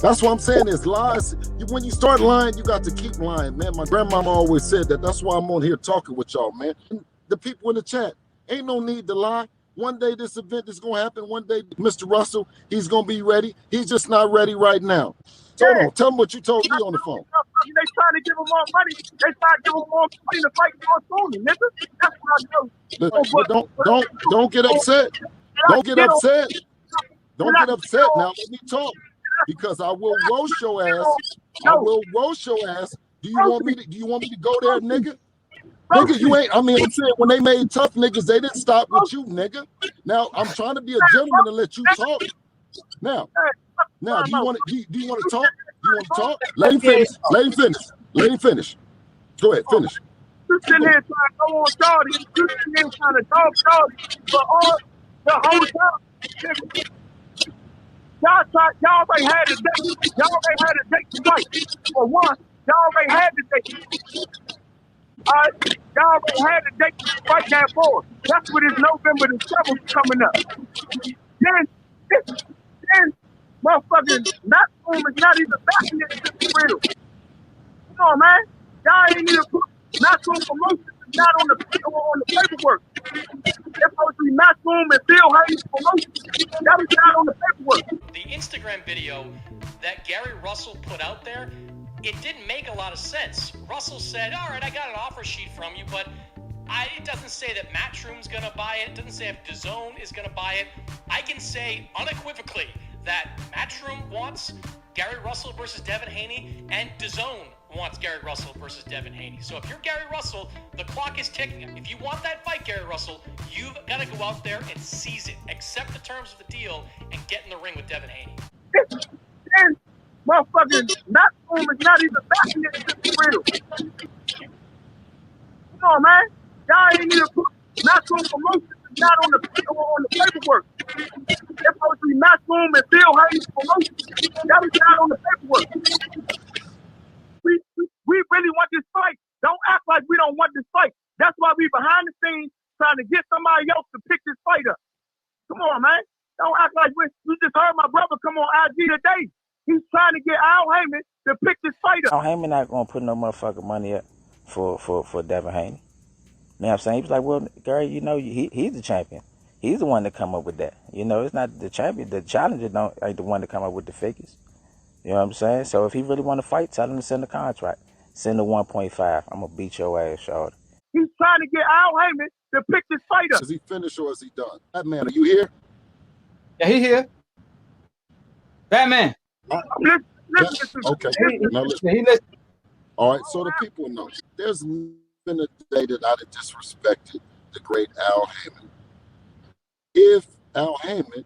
That's what I'm saying is lies. When you start lying, you got to keep lying, man. My grandmama always said that. That's why I'm on here talking with y'all, man. The people in the chat, ain't no need to lie. One day this event is going to happen. One day Mr. Russell, he's going to be ready. He's just not ready right now. So hold on. Tell him what you told me on the phone. They trying to give him more money. They trying to give him more money to fight more sooner, nigga. That's what I know. Don't get upset. Don't get upset. Don't get upset. Now let me talk. Because I will roast your ass. I will roast your ass. Do you want me to go there, nigga? Nigga, you ain't. I mean, I'm saying when they made tough niggas, they didn't stop with you, nigga. Now I'm trying to be a gentleman and let you talk. Now, do you want to talk? Do you want to talk? Let him finish. Let him finish. Let him finish. Go ahead, finish. You sitting here trying to go on Shorty. You sitting here trying to talk Shorty for all the whole time. Y'all already had a date. Y'all already had a date to fight. For one, y'all already had the date. All right, y'all already had a date to fight that for. That's what is November the 7th coming up. Then motherfucking Maximum is not even backing it to real. Come on, man. Y'all ain't even put Maximum Promotion is not on the paperwork. It's supposed to be Maximum and Bill Haney's promotion. That is not on the paperwork. The Instagram video that Gary Russell put out there, it didn't make a lot of sense. Russell said, all right, I got an offer sheet from you, but it doesn't say that Matchroom's going to buy it. It doesn't say if DAZN is going to buy it. I can say unequivocally that Matchroom wants Gary Russell versus Devin Haney, and DAZN wants Gary Russell versus Devin Haney. So if you're Gary Russell, the clock is ticking. If you want that fight, Gary Russell, you've got to go out there and seize it. Accept the terms of the deal and get in the ring with Devin Haney. Then motherfucking Maximum is not even backing it to real. Come on, man. Y'all ain't even put Maximum Promotion is not on the paperwork. It's supposed to be Maximum and Bill Haney's promotion. That is not on the paperwork. We really want this fight. Don't act like we don't want this fight. That's why we behind the scenes trying to get somebody else to pick this fight up. Come on, man. Don't act like we just heard my brother come on IG today. He's trying to get Al Haymon to pick this fight up. Al Haymon not gonna put no motherfucking money up for Devin Haney. You know what I'm saying? He was like, well, Gary, you know, he's the champion. He's the one that come up with that. You know, it's not the champion. The challenger ain't the one to come up with the figures. You know what I'm saying? So if he really want to fight, tell him to send the contract. Send the 1.5. I'm gonna beat your ass, shorty. He's trying to get Al Haymon to pick this fight up. Is he finished or is he done? Batman, are you here? Yeah, he here. Batman. Listen. Okay. Now listen. He listen. All right, so the people know. There's been a day that I'd have disrespected the great Al Haymon. If Al Haymon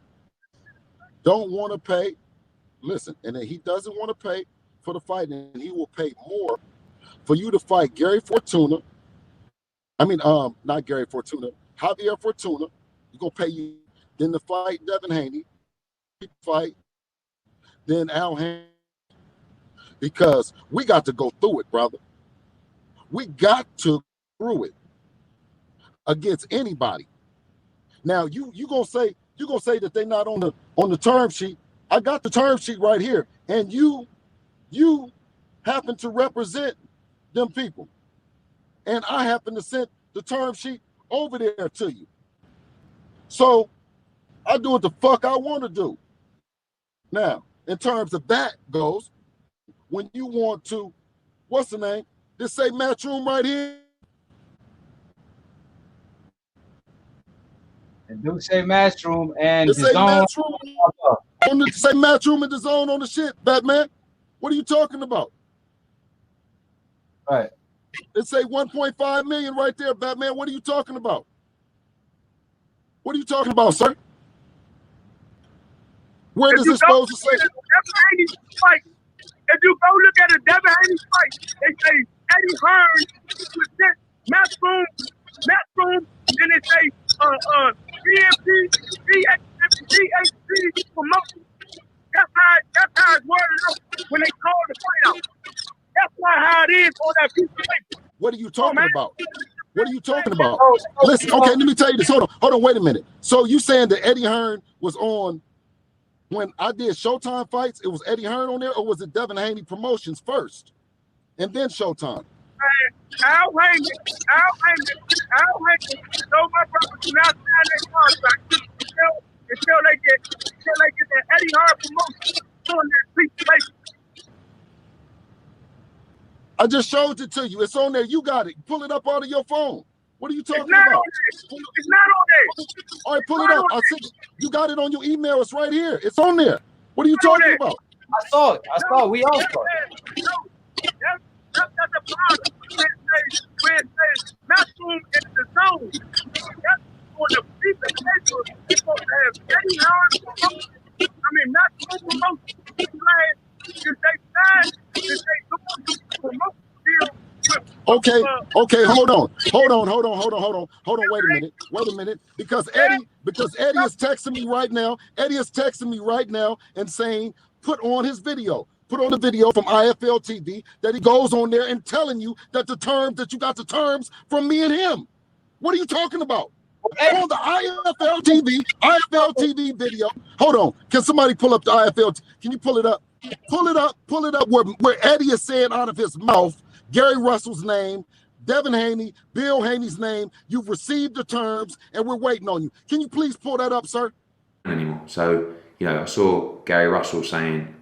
don't want to pay, listen, and then he doesn't want to pay for the fight, and he will pay more for you to fight Gary Fortuna. I mean, not Gary Fortuna, Javier Fortuna. He's gonna pay you. Then to fight Devin Haney, fight, then Al Haymon. Because we got to go through it, brother. We got to go through it against anybody. Now you gonna say that they not on the term sheet. I got the term sheet right here, and you happen to represent them people, and I happen to send the term sheet over there to you. So I do what the fuck I want to do. Now, in terms of that goes, when you want to, what's the name? This say Matchroom right here. And do say Matchroom and It say DAZN. Matchroom. Say Matchroom and DAZN on the shit, Batman. What are you talking about? Right. It say 1.5 million right there, Batman. What are you talking about? What are you talking about, sir? Where does this supposed to say? If you go look at a Devin Haney fight, they say Eddie Hearn presents Matchroom, then they say DHC promotion. That's how it's worded up when they call the fight out. That's not how it is on that piece of paper. What are you talking about? What are you talking about? Listen, okay, let me tell you this. Hold on, wait a minute. So you saying that Eddie Hearn was on when I did Showtime fights, it was Eddie Hearn on there, or was it Devin Haney Promotions first, and then Showtime? Al Haney told my brother to not sign that contract until they get that Eddie Hearn promotion on that piece of paper. I just showed it to you. It's on there. You got it. Pull it up out of your phone. What are you talking It's not about? on there. It's not on there. All right, pull it up. I said you got it on your email. It's right here. It's on there. What are you talking about? I saw it. We all saw it. That's the problem. When it says Matchroom in the zone, that's on the piece of paper. It's supposed to have Eddie Hearn promotion. I mean, Matchroom promotion. If they promotion deal. Okay, hold on. Wait a minute. Because Eddie is texting me right now. Eddie is texting me right now and saying, put on his video. Put on the video from IFL TV that he goes on there and telling you that you got the terms from me and him. What are you talking about? On the IFL TV video. Hold on. Can somebody pull up the IFL? Can you pull it up? Pull it up where Eddie is saying out of his mouth Gary Russell's name, Devin Haney, Bill Haney's name. You've received the terms and we're waiting on you. Can you please pull that up, sir? Anymore. So, I saw Gary Russell saying,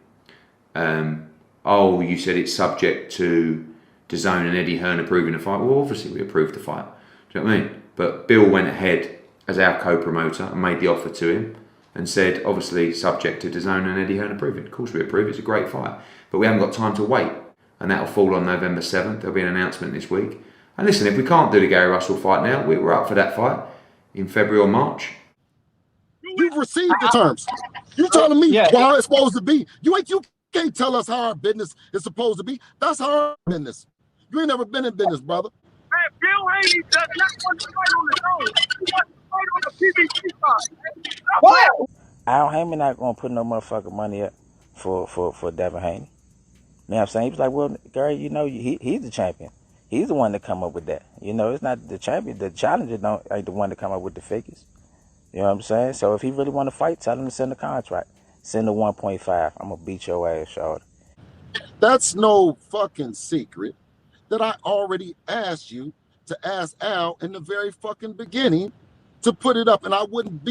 oh, you said it's subject to DAZN and Eddie Hearn approving the fight. Well, obviously we approved the fight. Do you know what I mean? But Bill went ahead as our co-promoter and made the offer to him and said, obviously subject to DAZN and Eddie Hearn approving. Of course we approve, it's a great fight. But we haven't got time to wait. And that'll fall on November 7th. There'll be an announcement this week. And listen, if we can't do the Gary Russell fight now, we're up for that fight in February or March. You've received the terms. You telling me how it's supposed to be. You can't tell us how our business is supposed to be. That's our business. You ain't never been in business, brother. Man, Bill Haney does not want to fight on the zone. He wants to fight on the PBC side. What? Al Haymon not gonna put no motherfucking money up for Devin Haney. You know what I'm saying? He was like, well, Gary, he's the champion. He's the one to come up with that. It's not the champion. The challenger ain't the one to come up with the figures. You know what I'm saying? So if he really want to fight, tell him to send the contract. Send the 1.5. I'm gonna beat your ass, shorty. That's no fucking secret that I already asked you to ask Al in the very fucking beginning to put it up, and I wouldn't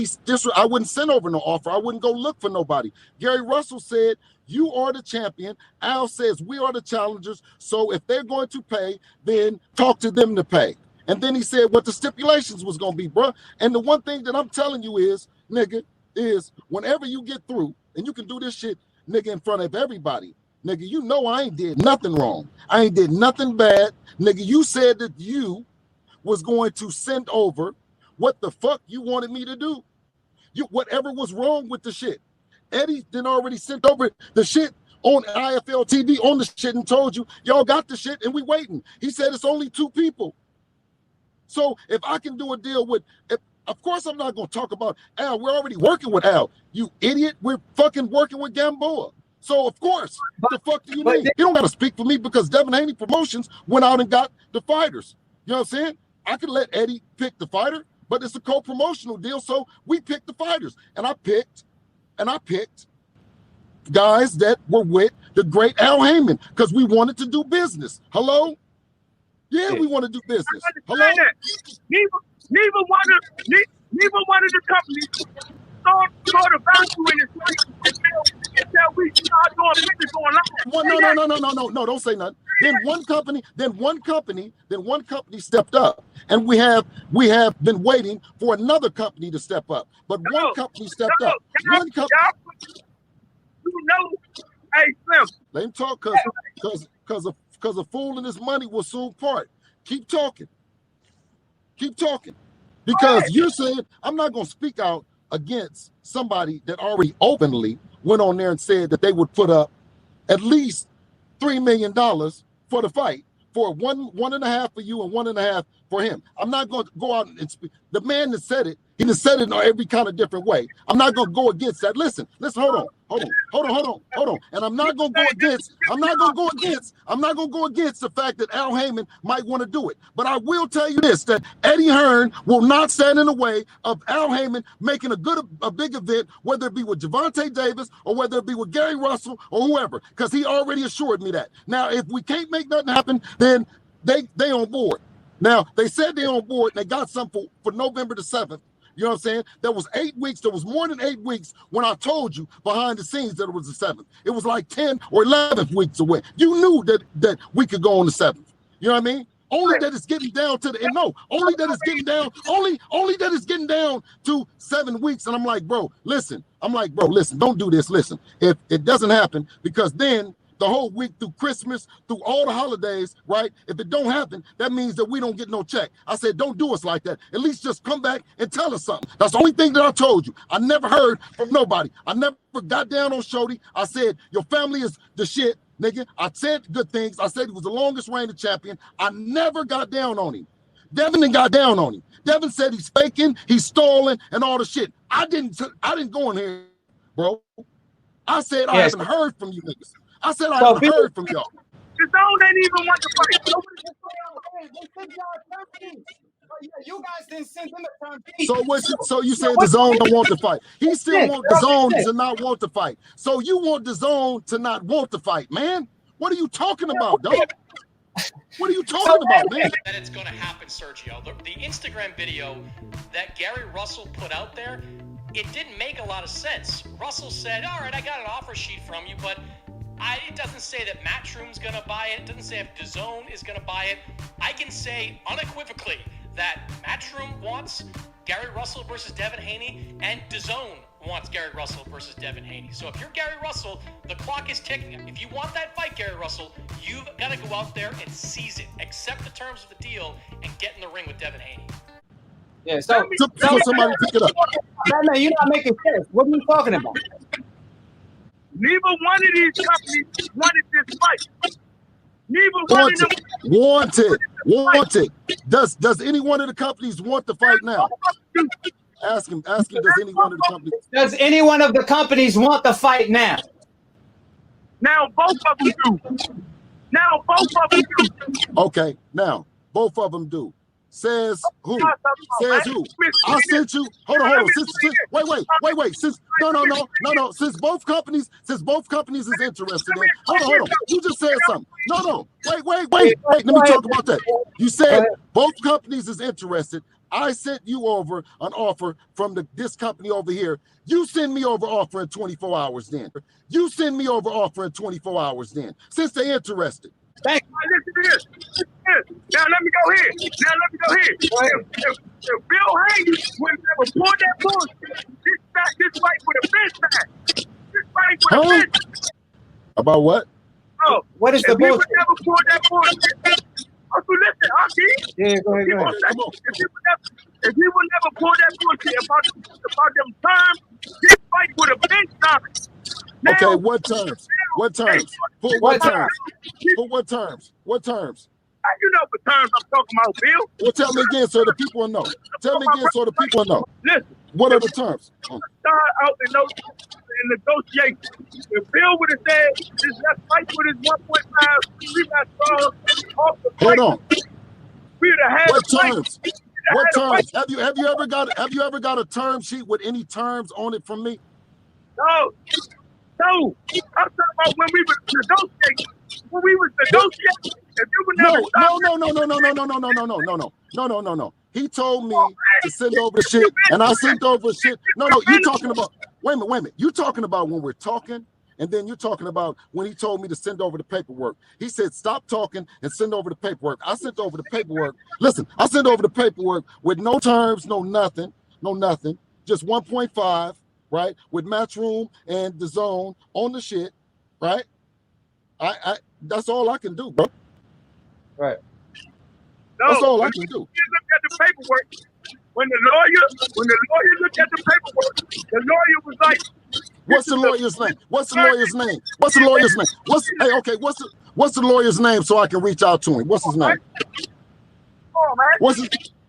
I wouldn't send over no offer. I wouldn't go look for nobody. Gary Russell said, you are the champion. Al says we are the challengers. So if they're going to pay, then talk to them to pay. And then he said what the stipulations was going to be, bro. And the one thing that I'm telling you is, nigga, is whenever you get through, and you can do this shit, nigga, in front of everybody, nigga, I ain't did nothing wrong. I ain't did nothing bad. Nigga, you said that you was going to send over what the fuck you wanted me to do. Whatever was wrong with the shit. Eddie then already sent over the shit on IFL TV on the shit and told you, y'all got the shit and we waiting. He said it's only 2 people. So if I can do a deal with, of course I'm not going to talk about Al. We're already working with Al. You idiot. We're fucking working with Gamboa. So of course, what the fuck do you mean? You don't got to speak for me because Devin Haney Promotions went out and got the fighters. You know what I'm saying? I could let Eddie pick the fighter, but it's a co-promotional deal. So we picked the fighters and I picked guys that were with the great Al Haymon because we wanted to do business. Hello? Yeah, we want to do business. Hello? Neither one of the companies saw the value in this until we start doing business online. No, don't say nothing. Then one company stepped up. And we have been waiting for another company to step up. But one company stepped up. One company. Hey, Slim. Let him talk because a fool and his money will soon part. Keep talking. Because you're saying I'm not going to speak out against somebody that already openly went on there and said that they would put up at least $3 million for the fight, for one and a half for you and 1.5 for him. I'm not going to go out and speak. The man that said it, he just said it in every kind of different way. I'm not going to go against that. Listen, hold And I'm not gonna go against the fact that Al Haymon might want to do it. But I will tell you this: that Eddie Hearn will not stand in the way of Al Haymon making a big event, whether it be with Javante Davis or whether it be with Gary Russell or whoever, because he already assured me that. Now, if we can't make nothing happen, then they on board. Now, they said they on board and they got something for November the 7th. You know what I'm saying? There was 8 weeks. There was more than 8 weeks when I told you behind the scenes that it was the 7th. It was like 10 or 11 weeks away. You knew that we could go on the 7th. You know what I mean? Only that it's getting down to only that it's getting down to 7 weeks. And I'm like, bro, listen, don't do this. Listen, if it doesn't happen, because then the whole week through Christmas, through all the holidays, right? If it don't happen, that means that we don't get no check. I said, don't do us like that. At least just come back and tell us something. That's the only thing that I told you. I never heard from nobody. I never got down on Shorty. I said, your family is the shit, nigga. I said good things. I said he was the longest reigning champion. I never got down on him. Devin got down on him. Devin said he's faking, he's stalling, and all the shit. I didn't go in here, bro. I said, I haven't heard from you niggas. I said I haven't heard from y'all. DAZN ain't even want to fight. You guys didn't send him a term sheet. So you said DAZN don't want to fight. He still want DAZN to not want to fight. So you want DAZN to not want to fight, man? What are you talking about, dog? What are you talking about, man? That it's going to happen, Sergio. The Instagram video that Gary Russell put out there, it didn't make a lot of sense. Russell said, all right, I got an offer sheet from you, but it doesn't say that Matchroom's going to buy it. It doesn't say if DAZN is going to buy it. I can say unequivocally that Matchroom wants Gary Russell versus Devin Haney, and DAZN wants Gary Russell versus Devin Haney. So if you're Gary Russell, the clock is ticking. If you want that fight, Gary Russell, you've got to go out there and seize it. Accept the terms of the deal and get in the ring with Devin Haney. Yeah, so somebody pick it up. Man, you're not making sense. What are you talking about? Neither one of these companies wanted this fight. Neither one of them wanted. Does any one of the companies want the fight now? Ask him. Does any one of the companies? Does any one of the companies want the fight now? Now both of them do. Okay, now both of them do. Says who? Says who? I sent you. Hold on. Wait. Since both companies is interested in. Hold on. You just said something. No. Wait. Let me talk about that. You said both companies is interested. I sent you over an offer from this company over here. You send me over offer in 24 hours then. Since they're interested. Thank you. Listen to this. Now let me go here. If Bill Haney would never pulled that bullshit, this fight would have been back. About what? Oh, what is the bullshit? If he would never pull that bullshit. Oh, so listen, Akhi. Yeah, go ahead. If he would never pull that bullshit about them terms, this fight would have been stopped. Okay, what terms? For what terms? You know what terms I'm talking about, Bill. Well, tell me again so the people know. Listen. What are the terms? Start out in negotiation. If Bill would have said, let's fight with his 1.5 rematch off the fight, hold on. We'd have had what terms? What terms? Have you ever got a term sheet with any terms on it from me? No. I'm talking about when we were negotiating. If you would never No. He told me to send over the shit, and I sent over shit. No, you talking about, wait a minute. You talking about when we're talking, and then you're talking about when he told me to send over the paperwork. He said, stop talking and send over the paperwork. I sent over the paperwork. Listen, I sent over the paperwork with no terms, no nothing, just 1.5, right? With Matchroom and DAZN on the shit, right? I that's all I can do, bro. Right. No, that's all I can do. You look at the paperwork. When the lawyer looked at the paperwork, the lawyer was like, What's the lawyer's name? What's the lawyer's name so I can reach out to him? What's his name? Oh, man.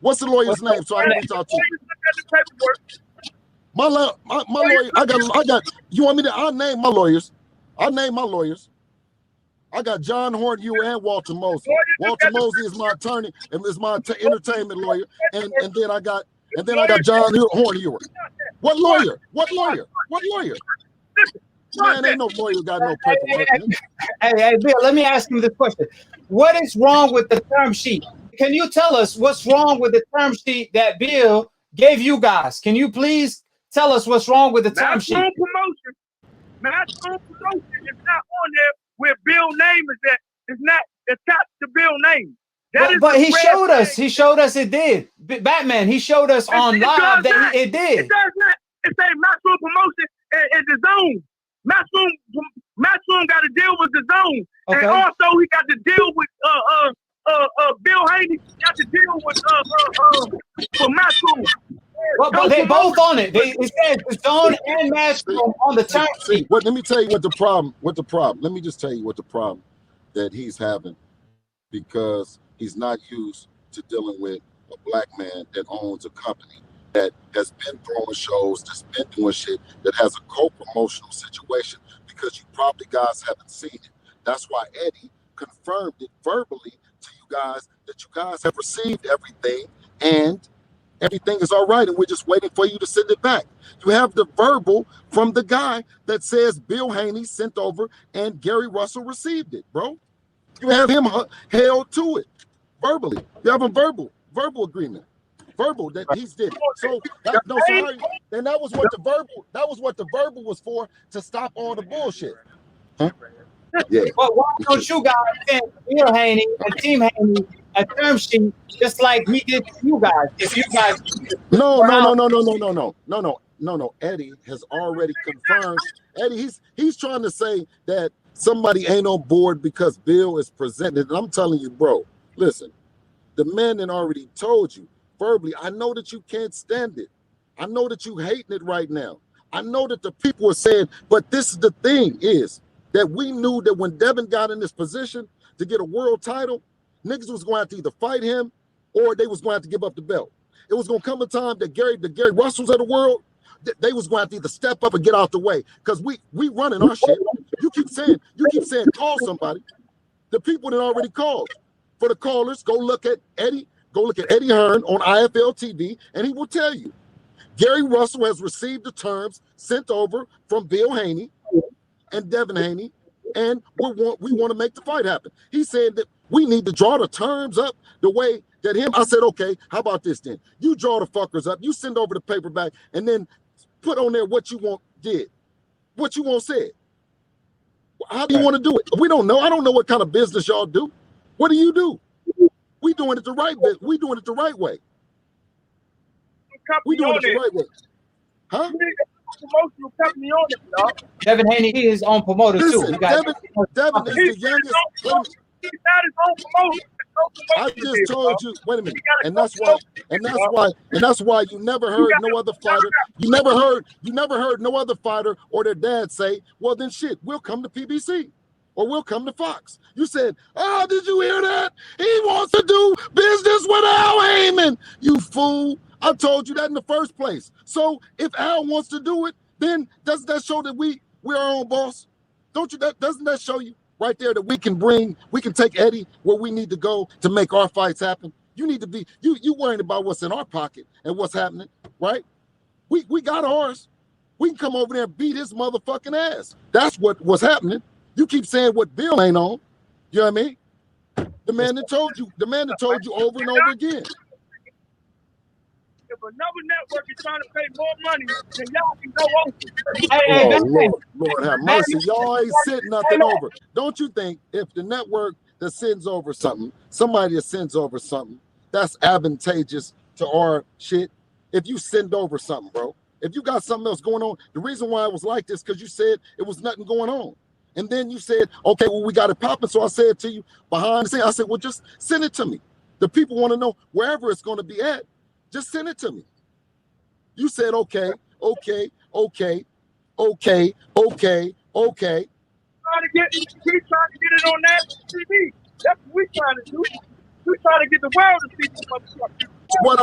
What's the lawyer's name so I can reach out to him? Look at the paperwork. My lawyer, I got. You want me to? I'll name my lawyers. I got John Hornhewer and Walter Mosley. Walter Mosley is my attorney and is my entertainment lawyer, and then I got John Hornhewer. What lawyer? Man, ain't no lawyer got no paperwork. Hey, Bill, let me ask you this question. What is wrong with the term sheet? Can you tell us what's wrong with the term sheet that Bill gave you guys? Can you please tell us what's wrong with the term sheet? Matchroom promotion is not on there where Bill name is at. It's not attached to Bill name. But he showed us. He showed us it did. Batman, he showed us on live that it did. It does not. It says Matchroom promotion is the zone. Matchroom got to deal with the zone. Okay. And also he got to deal with Bill Haney got to deal with for Matchroom. But they both on it. It says the zone and Matchroom on the term sheet. Let me tell you what the problem. Let me just tell you what the problem that he's having, because he's not used to dealing with a black man that owns a company that has been throwing shows, that's been doing shit, that has a co-promotional situation, because you probably guys haven't seen it. That's why Eddie confirmed it verbally to you guys that you guys have received everything and everything is all right, and we're just waiting for you to send it back. You have the verbal from the guy that says Bill Haney sent over and Gary Russell received it, bro. You have him held to it verbally. You have a verbal agreement. Verbal that he's did it. So that was what the verbal was for, to stop all the bullshit. Huh? Yeah. But why don't you guys send Bill Haney and Team Haney a term sheet just like we did to you guys? If you guys No. Eddie has already confirmed. Eddie, he's trying to say that somebody ain't on board because Bill is presented. And I'm telling you, bro, listen, the man that already told you verbally, I know that you can't stand it. I know that you hating it right now. I know that the people are saying, but this is the thing is that we knew that when Devin got in this position to get a world title, niggas was going to have to either fight him or they was going to have to give up the belt. It was going to come a time that the Gary Russells of the world, they was going to have to either step up and get out the way, because we running our shit. You keep saying call somebody. The people that already called. For the callers, go look at Eddie Hearn on IFL TV, and he will tell you. Gary Russell has received the terms sent over from Bill Haney and Devin Haney, and we want to make the fight happen. He said that we need to draw the terms up the way that him. I said, okay, how about this then? You draw the fuckers up, you send over the paperback, and then put on there what you want did, what you want said. How do you want to do it? We don't know. I don't know what kind of business y'all do. What do you do? We doing it the right way. We doing it the right way. We doing it the right way. Huh? Promotional company on it, dog. Devin Haney is on promoter too. Devin is the youngest. He's not his own promotion. I just told you. Wait a minute, and that's why you never heard no other fighter. You never heard no other fighter or their dad say, "Well, then shit, we'll come to PBC." Or we'll come to Fox. You said, oh, did you hear that? He wants to do business with Al Haymon. You fool. I told you that in the first place. So if Al wants to do it, then doesn't that show that we're our own boss? Doesn't that show you right there that we can take Eddie where we need to go to make our fights happen? You need to be, you worrying about what's in our pocket and what's happening, right? We got ours. We can come over there and beat his motherfucking ass. That's what's happening. You keep saying what Bill ain't on. You know what I mean? The man that told you over and over again. If another network is trying to pay more money, then y'all can go over. Lord have mercy. Y'all ain't sending nothing over. Don't you think if the network that sends over something, somebody that sends over something, that's advantageous to our shit? If you send over something, bro. If you got something else going on, the reason why it was like this, because you said it was nothing going on. And then you said, okay, well, we got it popping. So I said to you behind the scene, I said, well, just send it to me. The people want to know wherever it's going to be at. Just send it to me. You said, okay. Keep trying to get it on that TV. That's what we're trying to do. We're trying to get the world to see. What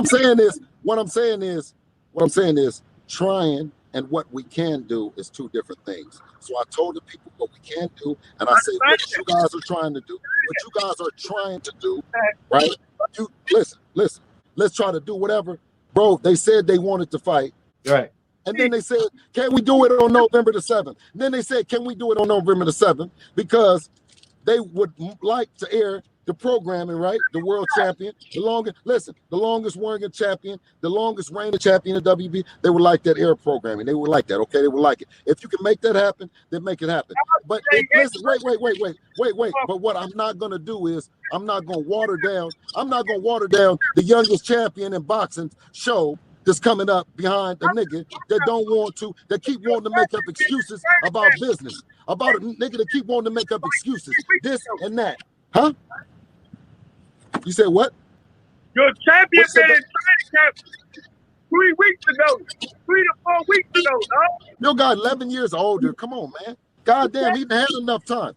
I'm saying is, trying and what we can do is two different things. So I told the people what we can do, and I said what you guys are trying to do, right? You listen. Let's try to do whatever, bro. They said they wanted to fight, Right. and then they said, "Can we do it on November the 7th?" And then they said, "Can we do it on November the 7th?" Because they would like to air the programming, right? The world champion, the longest reigning champion, the longest reigning champion of WB. They would like that air programming. They would like that. Okay, they would like it. If you can make that happen, then make it happen. But listen, wait. But what I'm not gonna do is I'm not gonna water down the youngest champion in boxing show that's coming up behind a nigga that keep wanting to make up excuses about business, about a nigga that keep wanting to make up excuses, this and that. Huh? You said what? Your champion been in training camp 3 weeks ago, 3 to 4 weeks ago, dog. Your guy 11 years older. Come on, man. Goddamn, he done had enough time.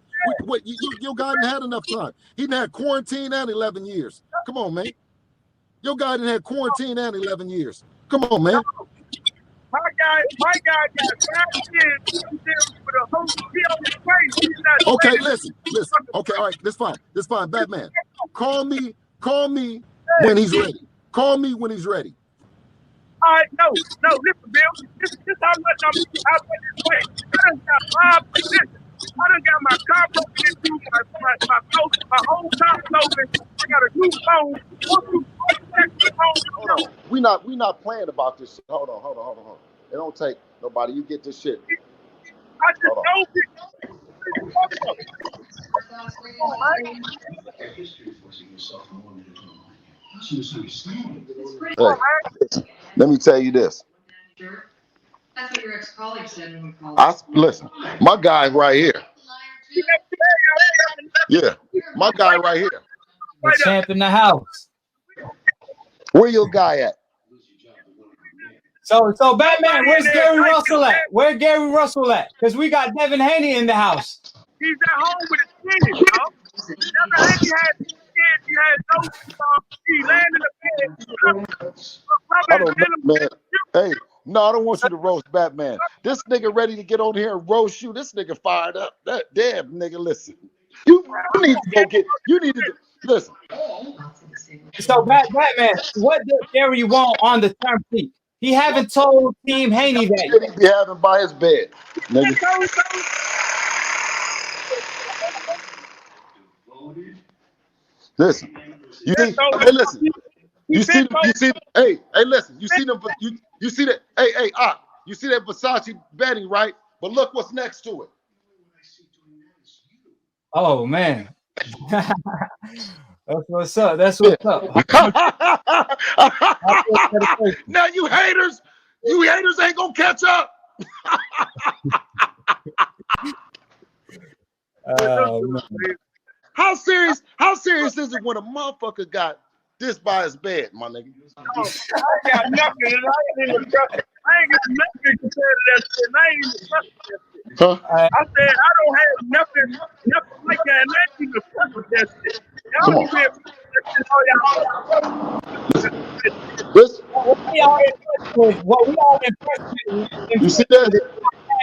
Your guy done had enough time. He done had quarantine and 11 years. Come on, man. Your guy done had quarantine and 11 years. Come on, man. My guy got 5 years with a whole he Okay, listen. Okay, all right, that's fine. Batman. Call me when he's ready. Call me when he's ready. All right, no, listen, Bill. This how much I'm playing. I done got 5 positions. I done got my car broken into, my whole car broken. I got a new phone. Hold on. We not playing about this shit. Hold on. It don't take nobody. You get this shit. I just know it. Hey, let me tell you this. That's what your ex-colleague said when we called. Listen, my guy right here. Yeah, my guy right here. The champ in the house. Where your guy at? So Batman, where's Gary Russell at? Where Gary Russell at? Because we got Devin Haney in the house. He's at home with his kids, y'all. Devin Haney had kids. He had no. He landed in the bed. I don't know, man. Hey, no, I don't want you to roast Batman. This nigga ready to get on here and roast you. This nigga fired up. That damn nigga, listen. You need to go get. You need to listen. So Batman, what does Gary want on the term sheet? He haven't told Team Haney that. He be having by his bed, nigga. Listen, you see, hey, listen. You see, hey, listen. You see them. You see that? Hey, you see that Versace bedding, right? But look what's next to it. Oh man. That's what's up. That's what's up. Now you haters ain't gonna catch up. How serious is it when a motherfucker got this by his bed, my nigga? I got nothing, and I ain't even got nothing compared to that shit. I ain't even trust that shit. Huh? I said I don't have nothing like that, and I ain't even trust with that shit. Y'all even What we all impressed with. You see that?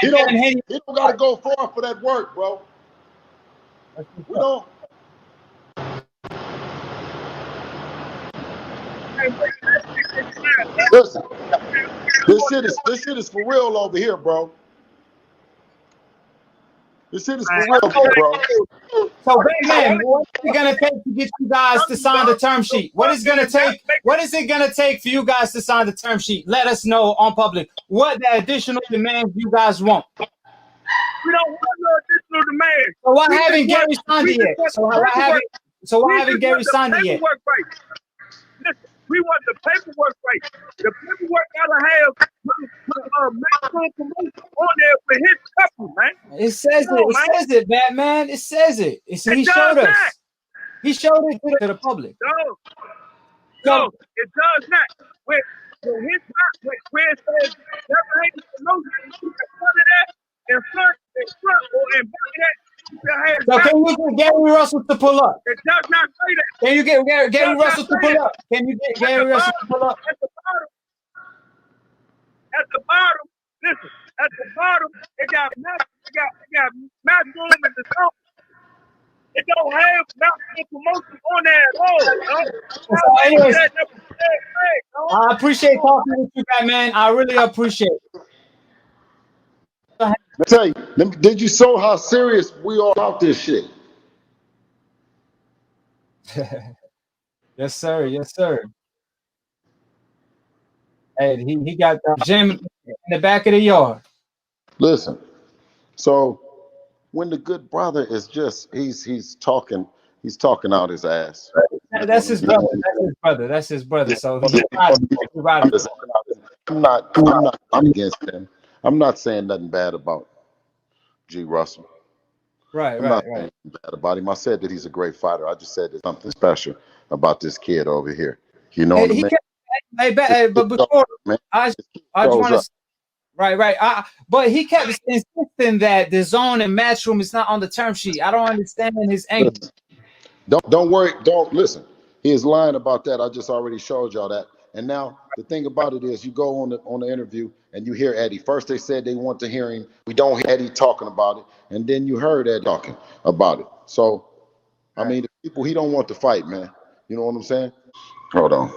He don't gotta go far for that work, bro. We don't. Listen, this shit is for real over here, bro. This shit is for real, bro. So, Batman, what's it gonna take to get you guys to sign the term sheet? What is it gonna take for you guys to sign the term sheet? Let us know on public what the additional demands you guys want. We don't want no additional demands. So why haven't Gary signed it yet? So why haven't Gary signed it yet? Listen, we want the paperwork right. The paperwork gotta have maximum promotion on there for his couple, man. It says it, Batman. It says it. He showed us. He showed it to the public. No, it does not. Where it says never hate promotion, in front of that, in front, or in back of that. So can you get Gary Russell to pull up? It does not say that. Can you get Gary Russell to pull up? Can you get Gary Russell to pull up? at the bottom, listen, at the bottom, they got Matchroom and the top. It don't have Matchroom promotion on there at all. So anyways, I appreciate talking with you guys, man. I really appreciate it. Let me tell you, did you show how serious we are about this shit? Yes, sir. Yes, sir. Hey, he got the gym in the back of the yard. Listen, so when the good brother is just he's talking out his ass. That's his brother. That's his brother. That's his brother. So he's I'm against him. I'm not saying nothing bad about G. Russell. Right. I'm not saying bad about him. I said that he's a great fighter. I just said there's something special about this kid over here. You know what I mean? But before I just want to. Right. But he kept insisting that the zone and Matchroom is not on the term sheet. I don't understand his angle. Don't worry. Don't listen. He is lying about that. I just already showed y'all that. And now the thing about it is, you go on the interview and you hear Eddie. First they said they want to hear him. We don't hear Eddie talking about it, and then you heard Eddie talking about it. So, I mean, the people he don't want to fight, man. You know what I'm saying? Hold on.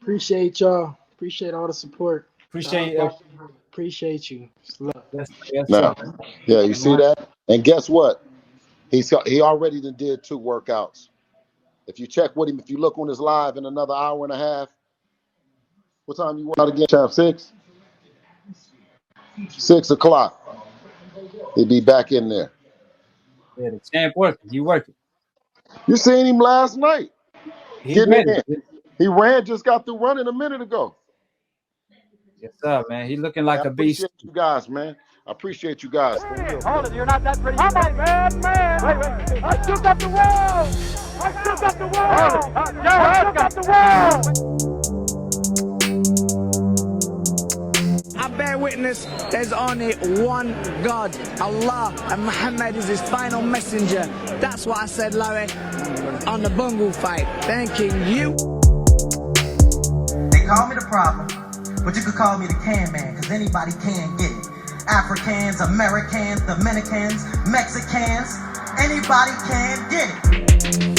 Appreciate y'all. Appreciate all the support. Appreciate you. Yes, now, yeah, you see that? And guess what? He already did 2 workouts. If you check with him, if you look on his live in another hour and a half, what time you work out again, champ? 6? 6 o'clock. He'll be back in there. Yeah, the champ working. You working. You seen him last night. He ran, just got through running a minute ago. Yes, sir, man. He looking like a beast. I appreciate you guys, man. I appreciate you guys. Hold it, you're not that pretty. All right, man. Wait. I still got the world. I still got the world. I bear witness, there's only one God, Allah, and Muhammad is his final messenger. That's what I said, Larry, on the Bungle fight. Thanking you. They call me the problem, but you could call me the can man, because anybody can get it. Africans, Americans, Dominicans, Mexicans, anybody can get it.